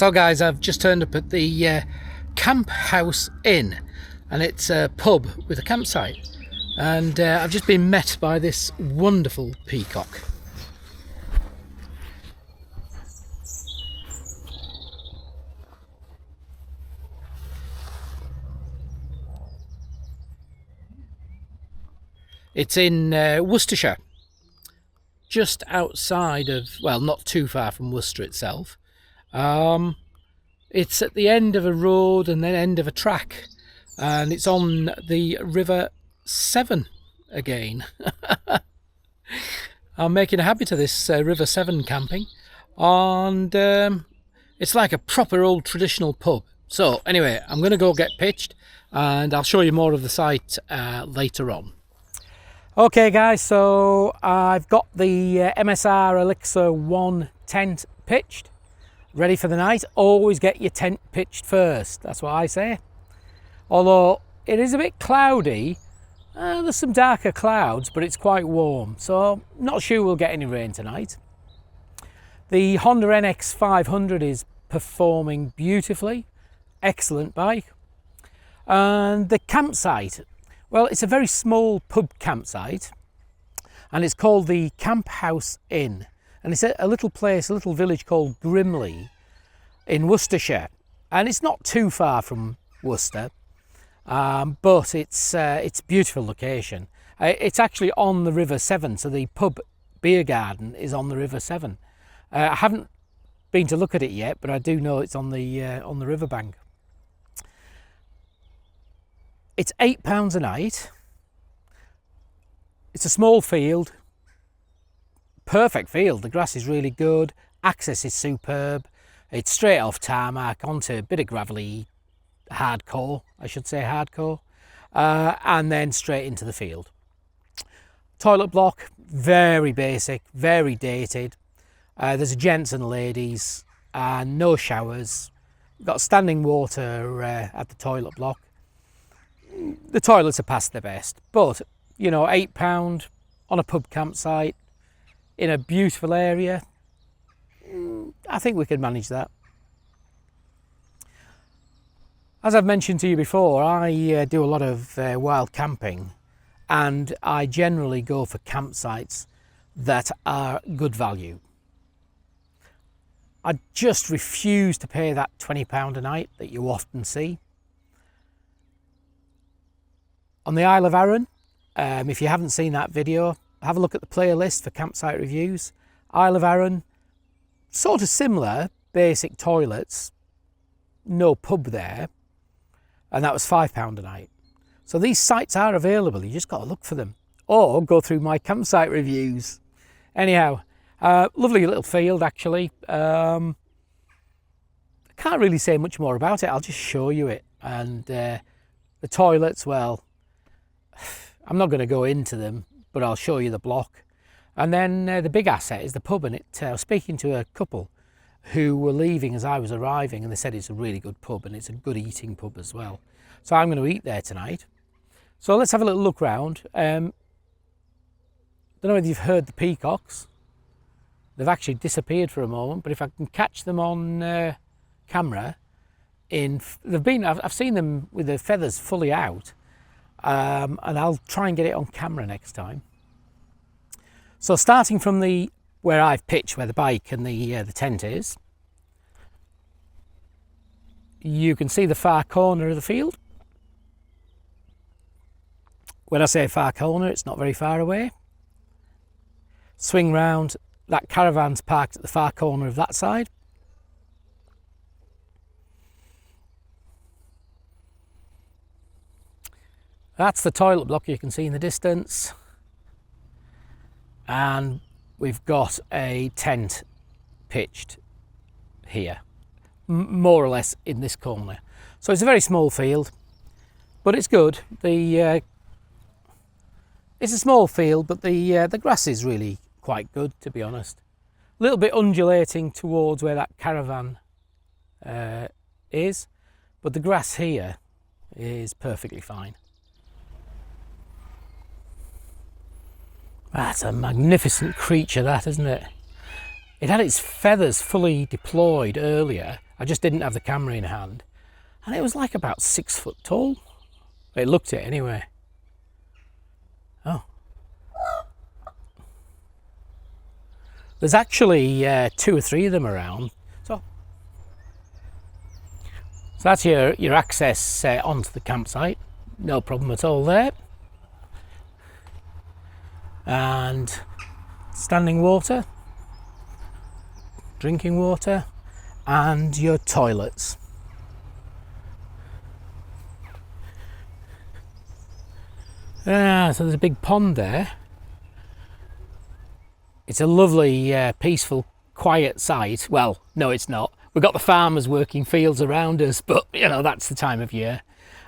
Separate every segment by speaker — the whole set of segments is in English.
Speaker 1: So guys, I've just turned up at the Camp House Inn, and it's a pub with a campsite, and I've just been met by this wonderful peacock. It's in Worcestershire, just outside of, well, not too far from Worcester itself. It's at the end of a road and then end of a track, and it's on the River Severn again. I'm making a habit of this River Severn camping, and it's like a proper old traditional pub. So anyway, I'm going to go get pitched, and I'll show you more of the site later on. Okay guys, so I've got the MSR Elixir 1 tent pitched, ready for the night. Always get your tent pitched first, that's what I say. Although it is a bit cloudy, there's some darker clouds, but it's quite warm, so not sure we'll get any rain tonight. The Honda NX500 is performing beautifully, excellent bike. And the campsite, well, it's a very small pub campsite, and it's called the Camp House Inn, and it's a little place, a little village called Grimley in Worcestershire, and it's not too far from Worcester, but it's a beautiful location. It's actually on the River Severn, so the pub beer garden is on the River Severn. I haven't been to look at it yet, but I do know it's on the riverbank. It's £8 a night. It's a small field, perfect field. The grass is really good, access is superb. It's straight off tarmac onto a bit of gravelly hardcore, I should say hardcore, and then straight into the field. Toilet block, very basic, very dated. There's a gents and ladies, and no showers. We've got standing water at the toilet block. The toilets are past their best, but you know, £8 on a pub campsite in a beautiful area, I think we could manage that. As I've mentioned to you before, I do a lot of wild camping, and I generally go for campsites that are good value. I just refuse to pay that £20 a night that you often see. On the Isle of Arran, if you haven't seen that video, have a look at the playlist for campsite reviews. Isle of Arran, sort of similar, basic toilets, no pub there, and that was £5 a night. So these sites are available, you just got to look for them, or go through my campsite reviews. Anyhow, lovely little field actually. I can't really say much more about it, I'll just show you it. And the toilets, well, I'm not going to go into them, but I'll show you the block. And then the big asset is the pub, and I was speaking to a couple who were leaving as I was arriving, and they said it's a really good pub and it's a good eating pub as well. So I'm going to eat there tonight. So let's have a little look round. Don't know if you've heard the peacocks. They've actually disappeared for a moment, but if I can catch them on camera, I've seen them with their feathers fully out. And I'll try and get it on camera next time. So starting from where I've pitched, where the bike and the tent is, you can see the far corner of the field. When I say far corner, it's not very far away. Swing round, that caravan's parked at the far corner of that side. That's the toilet block you can see in the distance, and we've got a tent pitched here, more or less in this corner. So it's a very small field, but it's good. It's a small field, but the grass is really quite good, to be honest. A little bit undulating towards where that caravan is, but the grass here is perfectly fine. That's a magnificent creature, that, isn't it? It had its feathers fully deployed earlier, I just didn't have the camera in hand. And it was like about 6 foot tall. It looked it anyway. Oh. There's actually 2 or 3 of them around. So that's your access onto the campsite. No problem at all there. And standing water, drinking water, and your toilets. So there's a big pond there. It's a lovely, peaceful, quiet site. Well, no, it's not. We've got the farmers working fields around us, but you know, that's the time of year.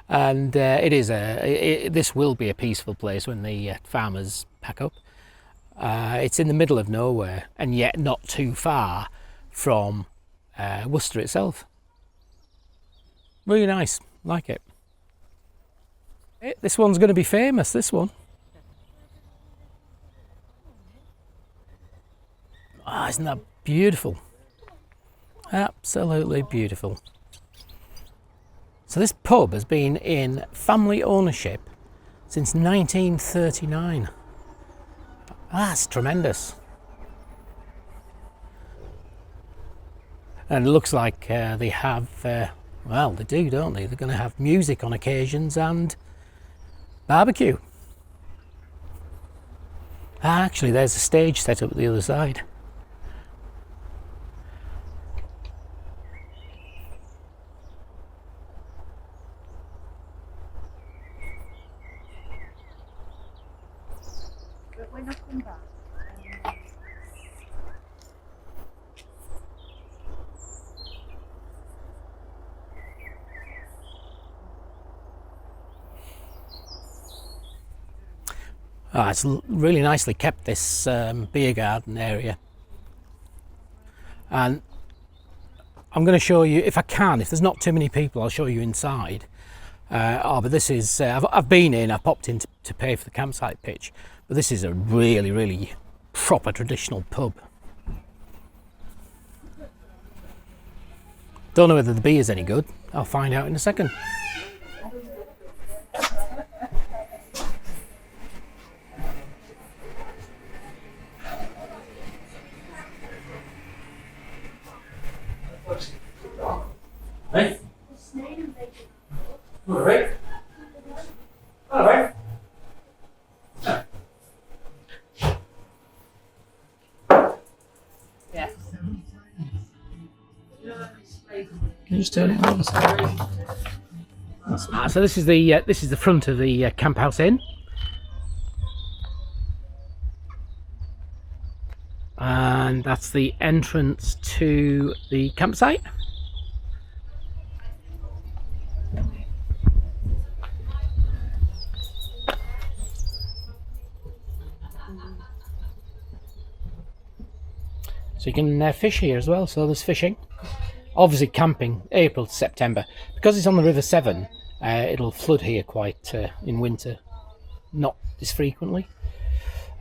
Speaker 1: And this will be a peaceful place when the farmers pack up. It's in the middle of nowhere, and yet not too far from Worcester itself. Really nice, like it. This one's going to be famous, this one. Ah, isn't that beautiful? Absolutely beautiful. So this pub has been in family ownership since 1939. That's tremendous. And it looks like they have, well, they do, don't they? They're going to have music on occasions and barbecue. Actually, there's a stage set up at the other side.
Speaker 2: But when I come back,
Speaker 1: it's really nicely kept, this beer garden area. And I'm going to show you, if I can, if there's not too many people, I'll show you inside. But this is, I've been in, I popped in to pay for the campsite pitch, but this is a really, really proper traditional pub. Don't know whether the beer's any good. I'll find out in a second. Hey? All right. All right.
Speaker 2: yeah.
Speaker 1: Can you just turn it on? So this is the front of the Camp House Inn, and that's the entrance to the campsite. So you can fish here as well, so there's fishing. Obviously camping, April to September. Because it's on the River Severn, it'll flood here quite in winter, not this frequently.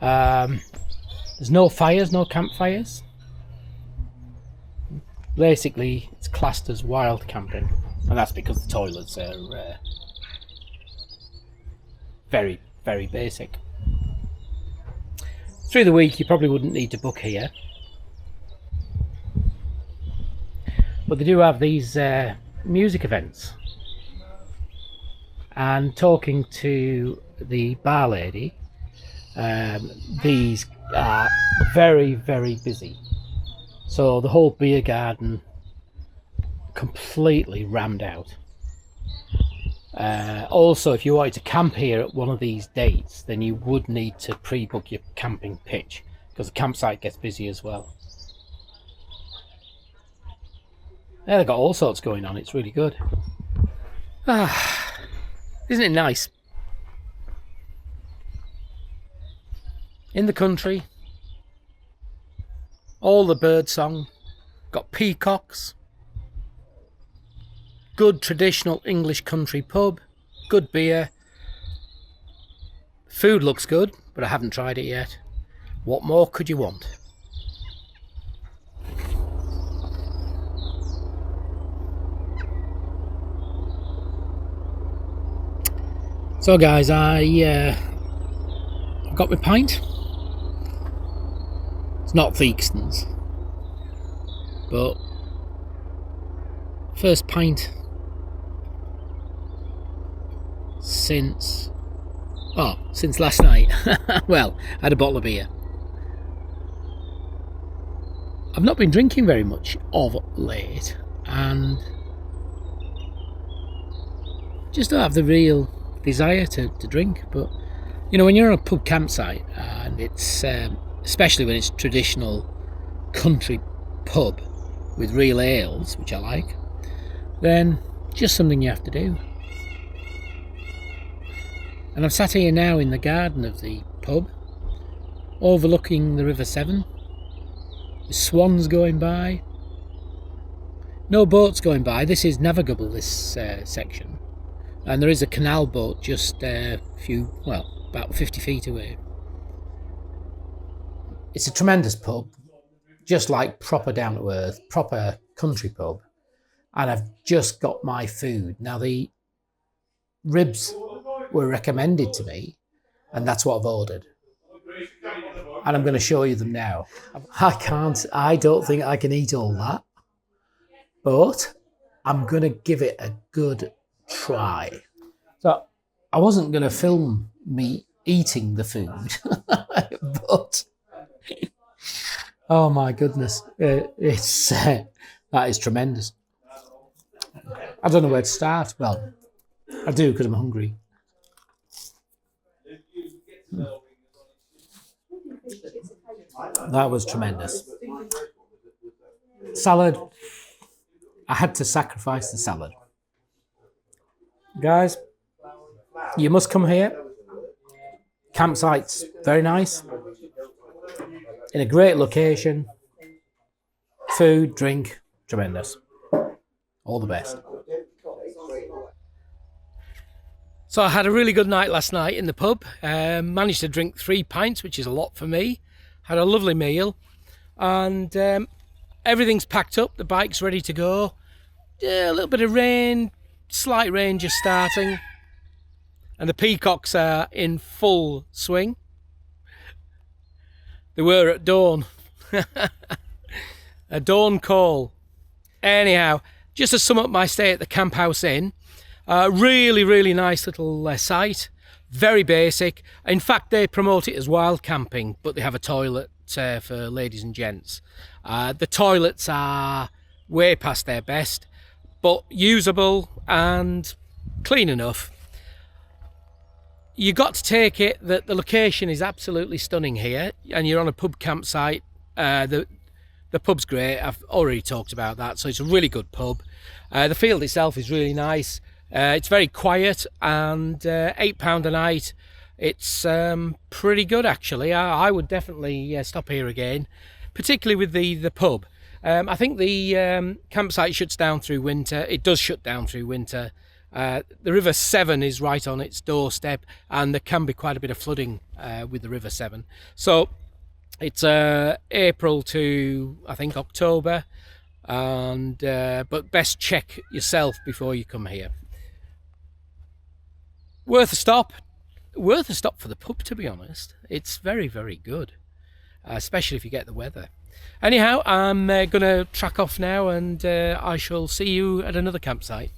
Speaker 1: There's no fires, no campfires. Basically, it's classed as wild camping, and that's because the toilets are very, very basic. Through the week, you probably wouldn't need to book here. But they do have these music events, and talking to the bar lady, these are very, very busy. So the whole beer garden completely rammed out. Also, if you wanted to camp here at one of these dates, then you would need to pre-book your camping pitch, because the campsite gets busy as well. Yeah, they've got all sorts going on. It's really good. Isn't it nice? In the country, all the bird song, got peacocks, good traditional English country pub, good beer. Food looks good, but I haven't tried it yet. What more could you want? So guys, I got my pint. It's not Theakston's, but first pint since last night. Well, I had a bottle of beer. I've not been drinking very much of late, and just don't have the real desire to drink. But you know, when you're on a pub campsite and it's especially when it's traditional country pub with real ales, which I like, then just something you have to do. And I'm sat here now in the garden of the pub, overlooking the River Severn. The swans going by. No boats going by. This is navigable, this section. And there is a canal boat just about 50 feet away. It's a tremendous pub, just like proper down to earth, proper country pub. And I've just got my food. Now the ribs were recommended to me, and that's what I've ordered. And I'm going to show you them now. I don't think I can eat all that, but I'm going to give it a good try. So I wasn't going to film me eating the food, but oh my goodness, that is tremendous. I don't know where to start. Well, I do because I'm hungry. That was tremendous. Salad. I had to sacrifice the salad. Guys, you must come here. Campsite's very nice. In a great location. Food, drink, tremendous. All the best. So I had a really good night last night in the pub. Managed to drink 3 pints, which is a lot for me. Had a lovely meal, and everything's packed up. The bike's ready to go. A little bit of rain, slight rain just starting, and the peacocks are in full swing. They were at dawn. A dawn call. Anyhow, just to sum up my stay at the Camp House Inn, really nice little site. Very basic. In fact, they promote it as wild camping, but they have a toilet for ladies and gents. The toilets are way past their best, but usable and clean enough. You got to take it that the location is absolutely stunning here, and you're on a pub campsite. The pub's great. I've already talked about that, so it's a really good pub. The field itself is really nice. It's very quiet, and £8 a night. It's pretty good, actually. I would definitely stop here again, particularly with the pub. I think the campsite shuts down through winter. It does shut down through winter. The River Severn is right on its doorstep, and there can be quite a bit of flooding with the River Severn. So it's April to, I think, October, and but best check yourself before you come here. Worth a stop for the pub, to be honest. It's very good, especially if you get the weather. Anyhow, I'm going to track off now, and I shall see you at another campsite.